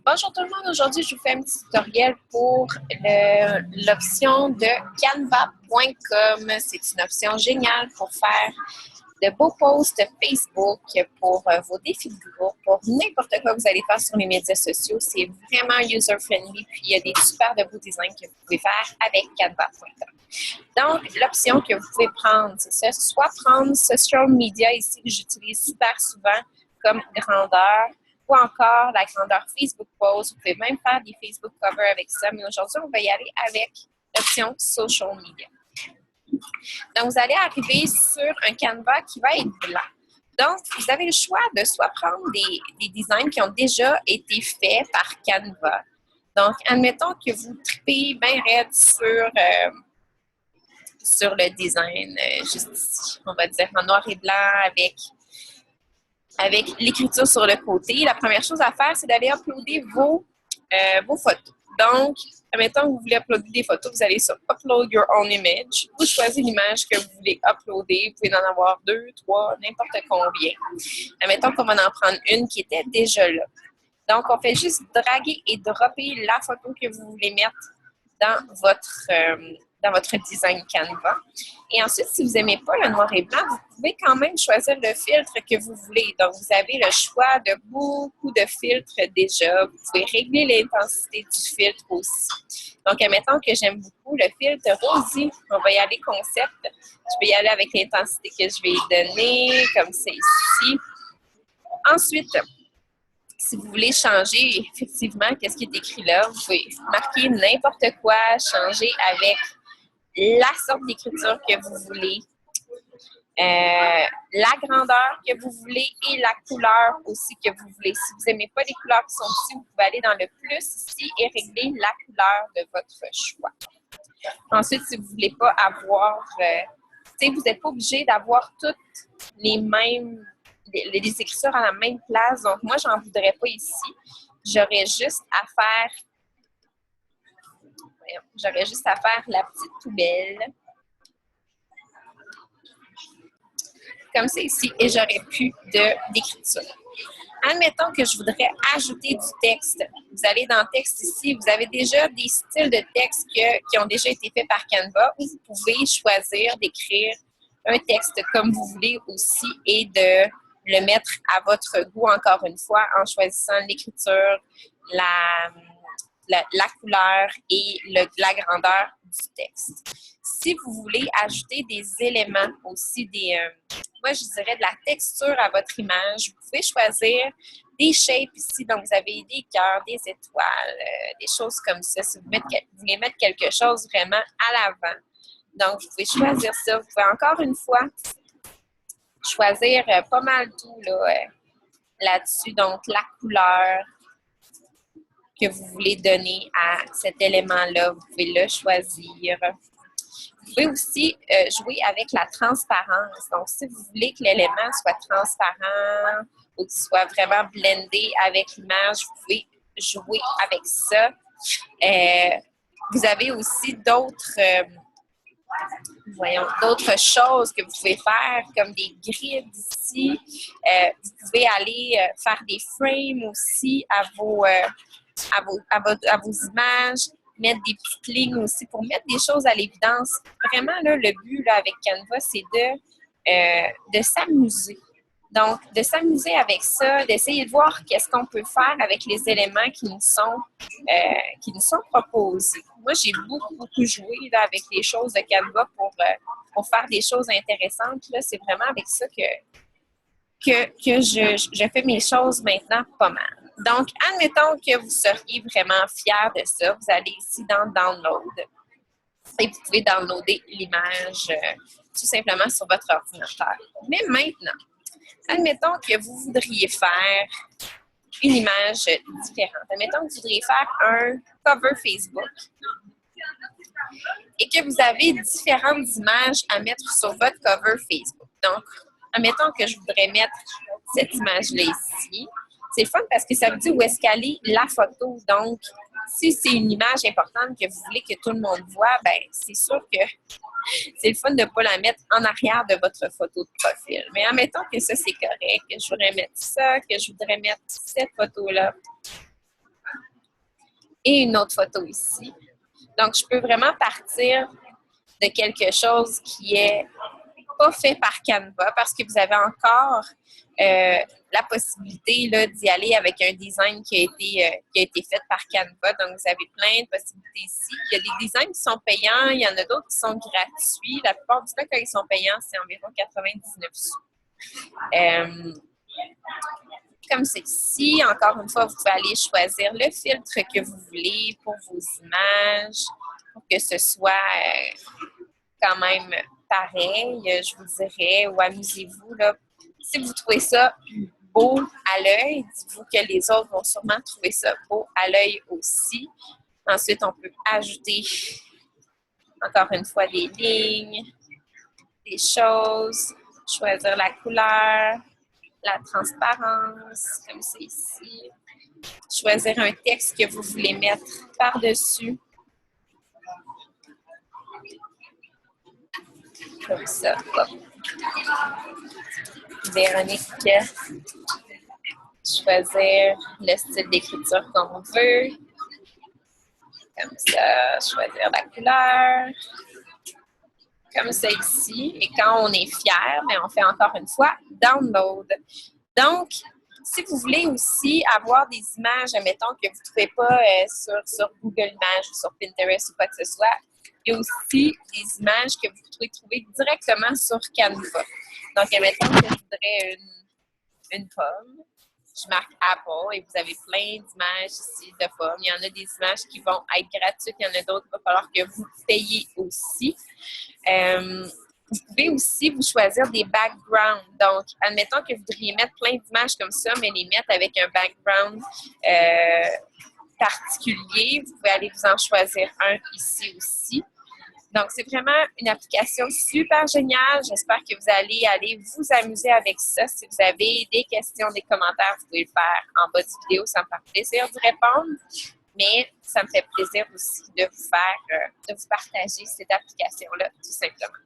Bonjour tout le monde, aujourd'hui je vous fais un petit tutoriel pour l'option de canva.com. C'est une option géniale pour faire de beaux posts Facebook pour vos défis de groupe, pour n'importe quoi que vous allez faire sur les médias sociaux. C'est vraiment user-friendly, puis il y a des super de beaux designs que vous pouvez faire avec canva.com. Donc, l'option que vous pouvez prendre, c'est ça, soit prendre social media ici que j'utilise super souvent comme grandeur, ou encore la grandeur Facebook Post. Vous pouvez même faire des Facebook Covers avec ça, mais aujourd'hui, on va y aller avec l'option Social Media. Donc, vous allez arriver sur un Canva qui va être blanc. Donc, vous avez le choix de soit prendre des designs qui ont déjà été faits par Canva. Donc, admettons que vous tripez bien raide sur le design, juste ici, on va dire en noir et blanc avec l'écriture sur le côté. La première chose à faire, c'est d'aller uploader vos photos. Donc, admettons que vous voulez uploader des photos, vous allez sur Upload Your Own Image. Vous choisissez l'image que vous voulez uploader. Vous pouvez en avoir 2, 3, n'importe combien. Admettons qu'on va en prendre une qui était déjà là. Donc, on fait juste draguer et dropper la photo que vous voulez mettre dans votre design Canva. Et ensuite, si vous n'aimez pas le noir et blanc, vous pouvez quand même choisir le filtre que vous voulez. Donc, vous avez le choix de beaucoup de filtres déjà. Vous pouvez régler l'intensité du filtre aussi. Donc, admettons que j'aime beaucoup le filtre rosy. On va y aller concept. Je vais y aller avec l'intensité que je vais y donner, comme c'est ici. Ensuite, si vous voulez changer effectivement qu'est-ce qui est écrit là, vous pouvez marquer n'importe quoi, changer avec la sorte d'écriture que vous voulez, la grandeur que vous voulez et la couleur aussi que vous voulez. Si vous n'aimez pas les couleurs qui sont ici, vous pouvez aller dans le plus ici et régler la couleur de votre choix. Ensuite, si vous ne voulez pas avoir, vous n'êtes pas obligé d'avoir toutes les mêmes les écritures à la même place. Donc, moi, j'en voudrais pas ici. J'aurais juste à faire la petite poubelle. Comme ça ici. Et j'aurais plus d'écriture. Admettons que je voudrais ajouter du texte. Vous allez dans texte ici. Vous avez déjà des styles de texte qui ont déjà été faits par Canva où vous pouvez choisir d'écrire un texte comme vous voulez aussi et de le mettre à votre goût, encore une fois, en choisissant l'écriture, la couleur et la grandeur du texte. Si vous voulez ajouter des éléments aussi, moi je dirais de la texture à votre image, vous pouvez choisir des shapes ici, donc vous avez des cœurs, des étoiles, des choses comme ça, si vous voulez mettre quelque chose vraiment à l'avant. Donc, vous pouvez choisir ça. Vous pouvez encore une fois choisir pas mal tout là-dessus. Donc, la couleur que vous voulez donner à cet élément-là, vous pouvez le choisir. Vous pouvez aussi jouer avec la transparence. Donc, si vous voulez que l'élément soit transparent ou qu'il soit vraiment blendé avec l'image, vous pouvez jouer avec ça. Vous avez aussi d'autres choses que vous pouvez faire, comme des grids ici. Vous pouvez aller faire des frames aussi à vos images, mettre des petites lignes aussi pour mettre des choses à l'évidence. Vraiment, là, le but là, avec Canva, c'est de s'amuser. Donc, de s'amuser avec ça, d'essayer de voir qu'est-ce qu'on peut faire avec les éléments qui nous sont proposés. Moi, j'ai beaucoup joué là, avec les choses de Canva pour faire des choses intéressantes. Là, c'est vraiment avec ça que je fais mes choses maintenant pas mal. Donc, admettons que vous seriez vraiment fiers de ça. Vous allez ici dans Download et vous pouvez downloader l'image tout simplement sur votre ordinateur. Mais maintenant, admettons que vous voudriez faire une image différente. Admettons que vous voudriez faire un cover Facebook et que vous avez différentes images à mettre sur votre cover Facebook. Donc, admettons que je voudrais mettre cette image-là ici. C'est le fun parce que ça vous dit où est-ce qu'elle est la photo. Donc, si c'est une image importante que vous voulez que tout le monde voit, ben c'est sûr que c'est le fun de ne pas la mettre en arrière de votre photo de profil. Mais admettons que ça, c'est correct, que je voudrais mettre ça, que je voudrais mettre cette photo-là. et une autre photo ici. Donc, je peux vraiment partir de quelque chose qui est pas fait par Canva parce que vous avez encore la possibilité là, d'y aller avec un design qui a été fait par Canva. Donc, vous avez plein de possibilités ici. Il y a des designs qui sont payants, il y en a d'autres qui sont gratuits. La plupart du temps, quand ils sont payants, c'est environ 99 sous. Comme c'est ici, encore une fois, vous pouvez aller choisir le filtre que vous voulez pour vos images, pour que ce soit quand même pareil, je vous dirais, ou amusez-vous. Là. Si vous trouvez ça beau à l'œil, dites-vous que les autres vont sûrement trouver ça beau à l'œil aussi. Ensuite, on peut ajouter, encore une fois, des lignes, des choses, choisir la couleur, la transparence, comme c'est ici. Choisir un texte que vous voulez mettre par-dessus. Comme ça. Hop. Véronique, choisir le style d'écriture qu'on veut. Comme ça, choisir la couleur. Comme ça ici. Et quand on est fier, bien, on fait encore une fois « Download ». Donc, si vous voulez aussi avoir des images, admettons, que vous ne trouvez pas sur Google Images ou sur Pinterest ou quoi que ce soit, il y a aussi des images que vous pouvez trouver directement sur Canva. Donc, admettons que je voudrais une pomme. Je marque Apple et vous avez plein d'images ici de pommes. Il y en a des images qui vont être gratuites, il y en a d'autres, il va falloir que vous payiez aussi. Vous pouvez aussi vous choisir des backgrounds. Donc, admettons que vous voudriez mettre plein d'images comme ça, mais les mettre avec un background particulier. Vous pouvez aller vous en choisir un ici aussi. Donc, c'est vraiment une application super géniale. J'espère que vous allez vous amuser avec ça. Si vous avez des questions, des commentaires, vous pouvez le faire en bas de vidéo. Ça me fait plaisir d'y répondre. Mais ça me fait plaisir aussi de vous partager cette application-là, tout simplement.